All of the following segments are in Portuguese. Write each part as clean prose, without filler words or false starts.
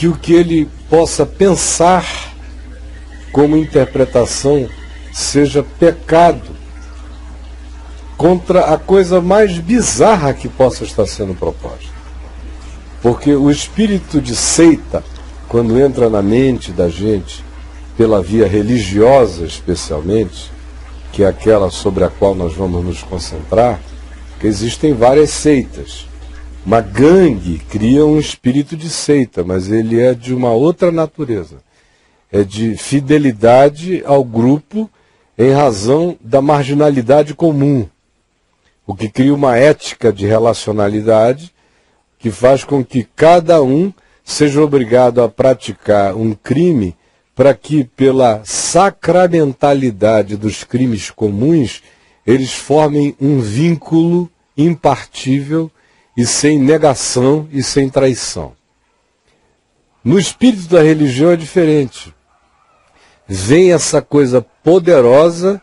que o que ele possa pensar como interpretação seja pecado contra a coisa mais bizarra que possa estar sendo proposta. Porque o espírito de seita, quando entra na mente da gente, pela via religiosa especialmente, que é aquela sobre a qual nós vamos nos concentrar, que existem várias seitas. Uma gangue cria um espírito de seita, mas ele é de uma outra natureza. É de fidelidade ao grupo em razão da marginalidade comum. O que cria uma ética de relacionalidade que faz com que cada um seja obrigado a praticar um crime para que, pela sacramentalidade dos crimes comuns, eles formem um vínculo impartível e sem negação e sem traição. No espírito da religião é diferente. Vem essa coisa poderosa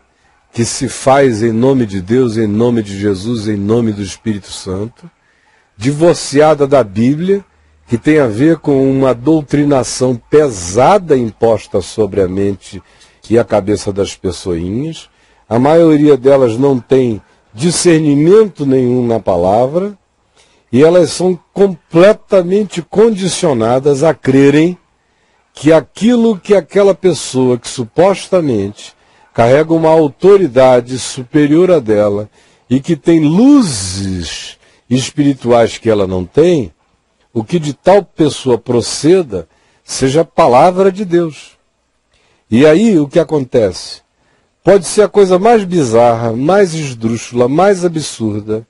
que se faz em nome de Deus, em nome de Jesus, em nome do Espírito Santo, divorciada da Bíblia, que tem a ver com uma doutrinação pesada imposta sobre a mente e a cabeça das pessoinhas. A maioria delas não tem discernimento nenhum na palavra, e elas são completamente condicionadas a crerem que aquilo que aquela pessoa que supostamente carrega uma autoridade superior a dela e que tem luzes espirituais que ela não tem, o que de tal pessoa proceda seja a palavra de Deus. E aí o que acontece? Pode ser a coisa mais bizarra, mais esdrúxula, mais absurda,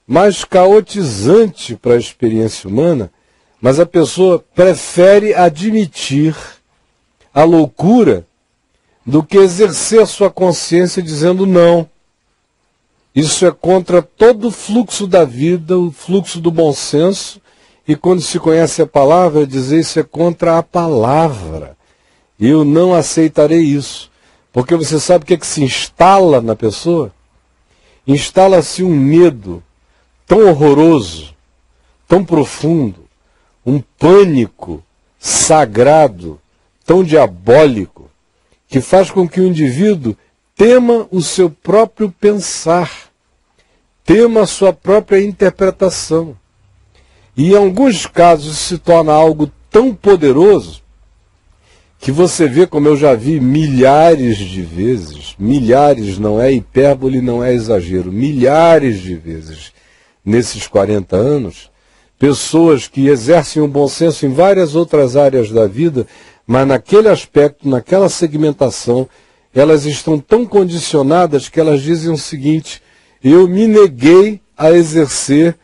mais caotizante para a experiência humana, mas a pessoa prefere admitir a loucura do que exercer a sua consciência dizendo não. Isso é contra todo o fluxo da vida, o fluxo do bom senso, e quando se conhece a palavra, dizer isso é contra a palavra. Eu não aceitarei isso. Porque você sabe o que é que se instala na pessoa? Instala-se um medo tão horroroso, tão profundo, um pânico sagrado, tão diabólico, que faz com que o indivíduo tema o seu próprio pensar, tema a sua própria interpretação. E em alguns casos se torna algo tão poderoso que você vê, como eu já vi milhares de vezes, milhares, não é hipérbole, não é exagero, milhares de vezes nesses 40 anos, pessoas que exercem o bom senso em várias outras áreas da vida, mas naquele aspecto, naquela segmentação, elas estão tão condicionadas que elas dizem o seguinte: eu me neguei a exercer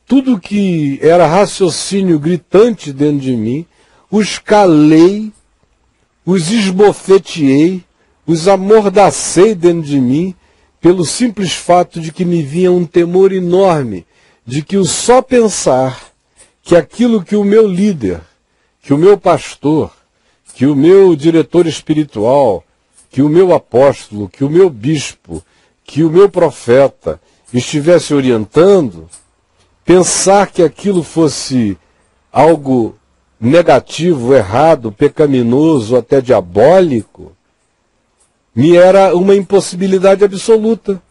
tudo que era raciocínio gritante dentro de mim, os calei, os esbofeteei, os amordacei dentro de mim, pelo simples fato de que me vinha um temor enorme de que o só pensar que aquilo que o meu líder, que o meu pastor, que o meu diretor espiritual, que o meu apóstolo, que o meu bispo, que o meu profeta estivesse orientando, pensar que aquilo fosse algo negativo, errado, pecaminoso, até diabólico, me era uma impossibilidade absoluta,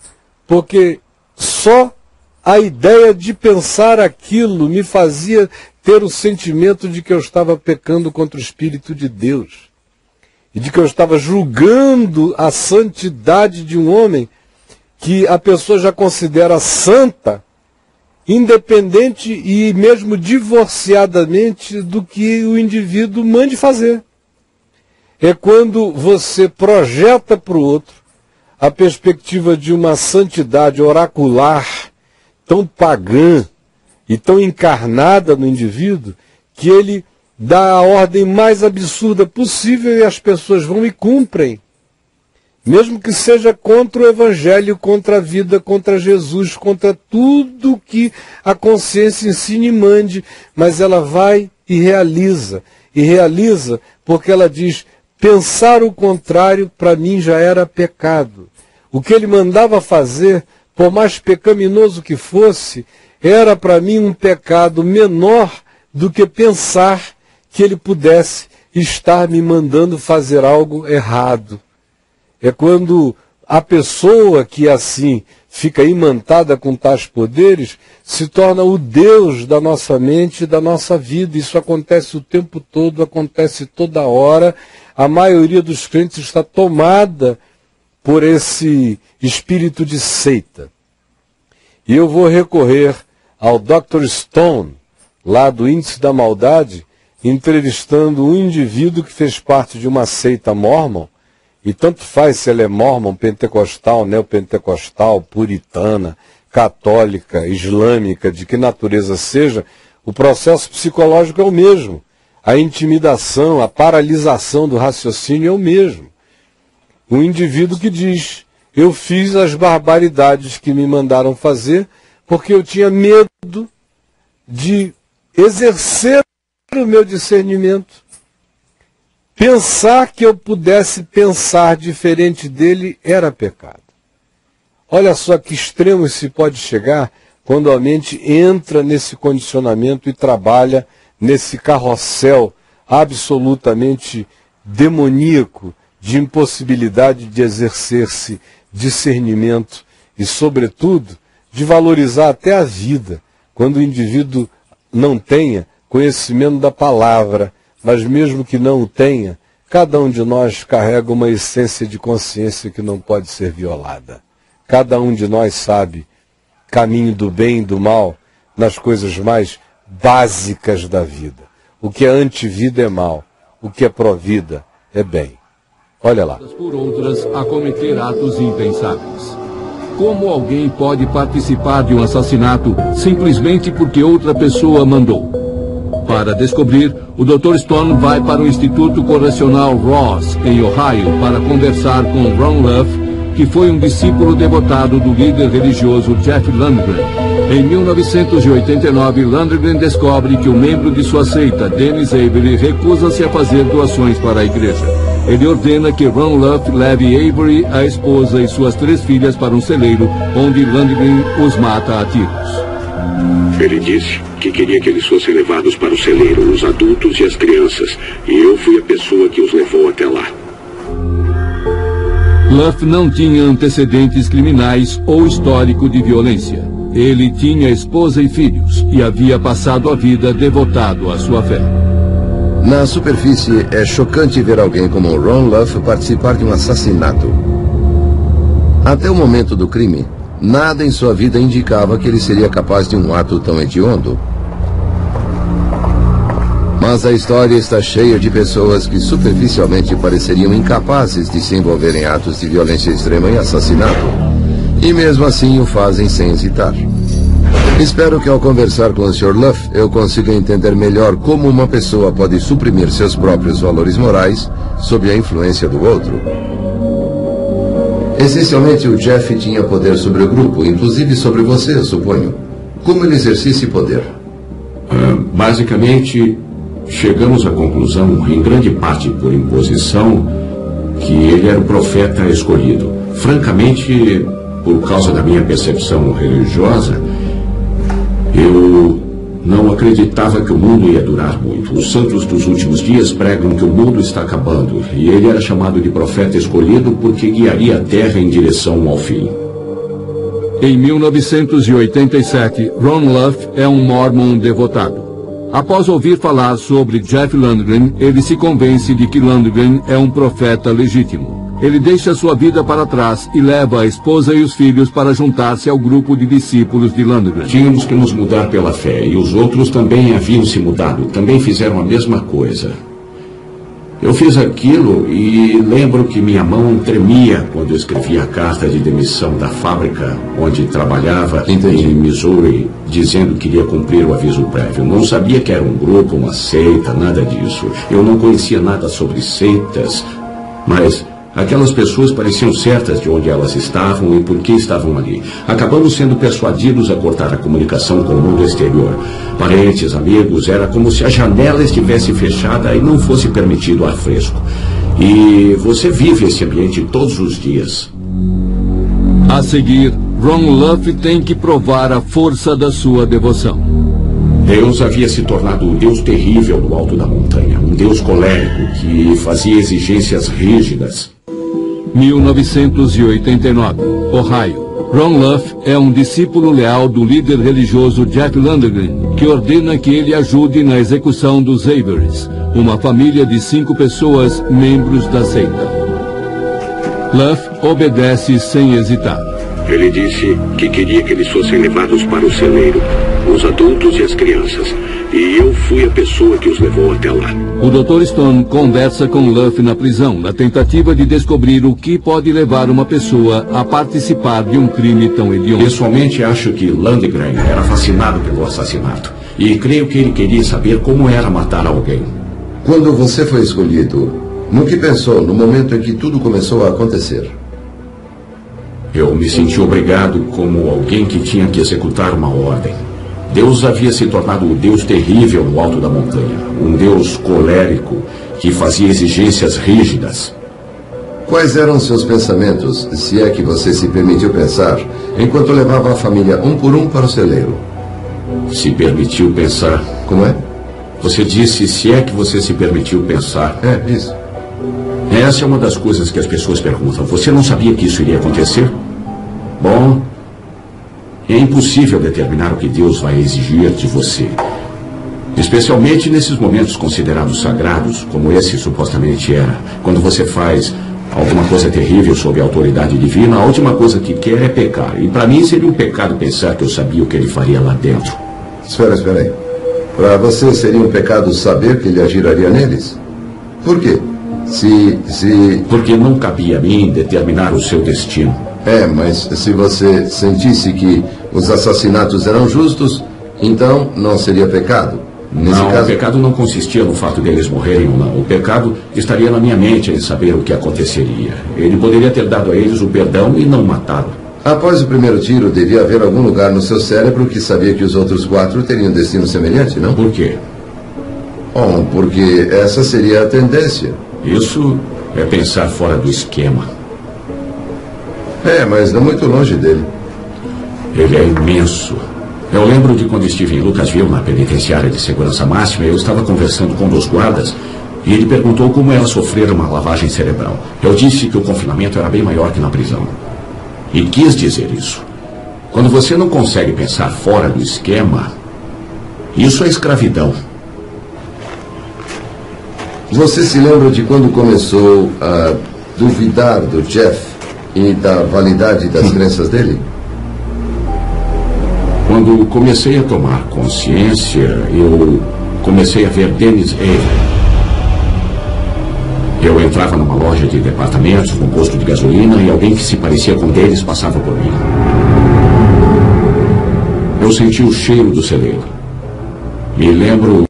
porque só a ideia de pensar aquilo me fazia ter o sentimento de que eu estava pecando contra o Espírito de Deus, e de que eu estava julgando a santidade de um homem que a pessoa já considera santa, independente e mesmo divorciadamente do que o indivíduo mande fazer. É quando você projeta para o outro a perspectiva de uma santidade oracular tão pagã e tão encarnada no indivíduo, que ele dá a ordem mais absurda possível e as pessoas vão e cumprem. Mesmo que seja contra o Evangelho, contra a vida, contra Jesus, contra tudo que a consciência ensina e mande, mas ela vai e realiza. E realiza porque ela diz: pensar o contrário para mim já era pecado. O que ele mandava fazer, por mais pecaminoso que fosse, era para mim um pecado menor do que pensar que ele pudesse estar me mandando fazer algo errado. É quando a pessoa que assim fica imantada com tais poderes se torna o Deus da nossa mente e da nossa vida. Isso acontece o tempo todo, acontece toda hora. A maioria dos crentes está tomada por esse espírito de seita. E eu vou recorrer ao Dr. Stone, lá do Índice da Maldade, entrevistando um indivíduo que fez parte de uma seita mórmon, e tanto faz se ela é mórmon, pentecostal, neopentecostal, puritana, católica, islâmica, de que natureza seja, o processo psicológico é o mesmo. A intimidação, a paralisação do raciocínio é o mesmo. Um indivíduo que diz: eu fiz as barbaridades que me mandaram fazer porque eu tinha medo de exercer o meu discernimento. Pensar que eu pudesse pensar diferente dele era pecado. Olha só que extremo se pode chegar quando a mente entra nesse condicionamento e trabalha nesse carrossel absolutamente demoníaco de impossibilidade de exercer-se discernimento e, sobretudo, de valorizar até a vida, quando o indivíduo não tenha conhecimento da palavra. Mas mesmo que não o tenha, cada um de nós carrega uma essência de consciência que não pode ser violada. Cada um de nós sabe caminho do bem e do mal nas coisas mais básicas da vida. O que é antivida é mal, o que é pró-vida é bem. Olha lá. Por outras a cometer atos impensáveis. Como alguém pode participar de um assassinato simplesmente porque outra pessoa mandou? Para descobrir, o Dr. Stone vai para o Instituto Correcional Ross, em Ohio, para conversar com Ron Luff, que foi um discípulo devotado do líder religioso Jeff Landgren. Em 1989, Landgren descobre que o membro de sua seita, Dennis Avery, recusa-se a fazer doações para a igreja. Ele ordena que Ron Luff leve Avery, a esposa e suas 3 filhas para um celeiro, onde Landgren os mata a tiros. Ele disse que queria que eles fossem levados para o celeiro, os adultos e as crianças, e eu fui a pessoa que os levou até lá. Luff não tinha antecedentes criminais ou histórico de violência. Ele tinha esposa e filhos, e havia passado a vida devotado à sua fé. Na superfície, é chocante ver alguém como Ron Luff participar de um assassinato. Até o momento do crime, nada em sua vida indicava que ele seria capaz de um ato tão hediondo. Mas a história está cheia de pessoas que superficialmente pareceriam incapazes de se envolver em atos de violência extrema e assassinato. E mesmo assim o fazem sem hesitar. Espero que ao conversar com o Sr. Luff eu consiga entender melhor como uma pessoa pode suprimir seus próprios valores morais sob a influência do outro. Essencialmente, o Jeff tinha poder sobre o grupo, inclusive sobre você, eu suponho. Como ele exercia esse poder? Basicamente, chegamos à conclusão, em grande parte por imposição, que ele era o profeta escolhido. Francamente, por causa da minha percepção religiosa, eu não acreditava que o mundo ia durar muito. Os santos dos últimos dias pregam que o mundo está acabando, e ele era chamado de profeta escolhido porque guiaria a terra em direção ao fim. Em 1987, Ron Luff é um mormon devotado. Após ouvir falar sobre Jeff Landgren, ele se convence de que Landgren é um profeta legítimo. Ele deixa sua vida para trás e leva a esposa e os filhos para juntar-se ao grupo de discípulos de Landgren. Tínhamos que nos mudar pela fé, e os outros também haviam se mudado, também fizeram a mesma coisa. Eu fiz aquilo e lembro que minha mão tremia quando eu escrevia a carta de demissão da fábrica onde trabalhava em Missouri, dizendo que iria cumprir o aviso prévio. Não sabia que era um grupo, uma seita, nada disso. Eu não conhecia nada sobre seitas, mas aquelas pessoas pareciam certas de onde elas estavam e por que estavam ali. Acabamos sendo persuadidos a cortar a comunicação com o mundo exterior. Parentes, amigos, era como se a janela estivesse fechada e não fosse permitido ar fresco. E você vive esse ambiente todos os dias. A seguir, Ron Luff tem que provar a força da sua devoção. Deus havia se tornado o Deus terrível no alto da montanha, um Deus colérico que fazia exigências rígidas. 1989, Ohio. Ron Luff é um discípulo leal do líder religioso Jeff Landgren, que ordena que ele ajude na execução dos Avery's, uma família de 5 pessoas, membros da seita. Luff obedece sem hesitar. Ele disse que queria que eles fossem levados para o celeiro, os adultos e as crianças. E eu fui a pessoa que os levou até lá. O Dr. Stone conversa com Luff na prisão, na tentativa de descobrir o que pode levar uma pessoa a participar de um crime tão hediondo. Pessoalmente, acho que Landgren era fascinado pelo assassinato. E creio que ele queria saber como era matar alguém. Quando você foi escolhido, no que pensou no momento em que tudo começou a acontecer? Eu me senti obrigado como alguém que tinha que executar uma ordem. Deus havia se tornado o Deus terrível no alto da montanha, um Deus colérico que fazia exigências rígidas. Quais eram seus pensamentos, se é que você se permitiu pensar, enquanto levava a família um por um para o celeiro? Se permitiu pensar? Como é? Você disse se é que você se permitiu pensar. É, isso. Essa é uma das coisas que as pessoas perguntam. Você não sabia que isso iria acontecer? Bom, é impossível determinar o que Deus vai exigir de você. Especialmente nesses momentos considerados sagrados, como esse supostamente era. Quando você faz alguma coisa terrível sob a autoridade divina, a última coisa que quer é pecar. E para mim seria um pecado pensar que eu sabia o que ele faria lá dentro. Espera aí. Para você seria um pecado saber que ele agiraria neles? Por quê? Porque não cabia a mim determinar o seu destino. Mas se você sentisse que os assassinatos eram justos, então não seria pecado? O pecado não consistia no fato deles morrerem ou não. O pecado estaria na minha mente em saber o que aconteceria. Ele poderia ter dado a eles o perdão e não matá-lo. Após o primeiro tiro, devia haver algum lugar no seu cérebro que sabia que os outros 4 teriam destino semelhante, não? Por quê? Porque essa seria a tendência. Isso é pensar fora do esquema. Mas não muito longe dele. Ele é imenso. Eu lembro de quando estive em Lucasville, na penitenciária de segurança máxima, eu estava conversando com um dos guardas e ele perguntou como era sofrer uma lavagem cerebral. Eu disse que o confinamento era bem maior que na prisão. E quis dizer isso. Quando você não consegue pensar fora do esquema, isso é escravidão. Você se lembra de quando começou a duvidar do Jeff e da validade das crenças dele? Quando comecei a tomar consciência, eu comecei a ver Dennis Avery. Eu entrava numa loja de departamentos, num posto de gasolina, e alguém que se parecia com Dennis passava por mim. Eu senti o cheiro do celeiro. Me lembro...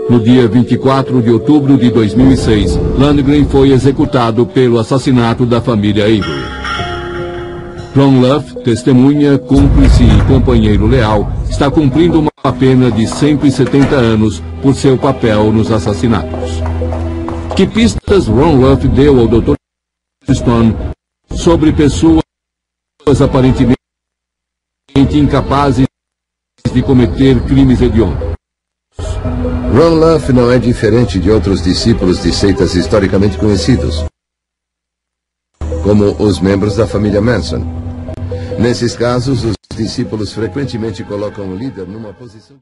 No dia 24 de outubro de 2006, Landgren foi executado pelo assassinato da família Avery. Ron Luff, testemunha, cúmplice e companheiro leal, está cumprindo uma pena de 170 anos por seu papel nos assassinatos. Que pistas Ron Luff deu ao Dr. Stone sobre pessoas aparentemente incapazes de cometer crimes hediondos? Ron Luff não é diferente de outros discípulos de seitas historicamente conhecidos, como os membros da família Manson. Nesses casos, os discípulos frequentemente colocam o líder numa posição...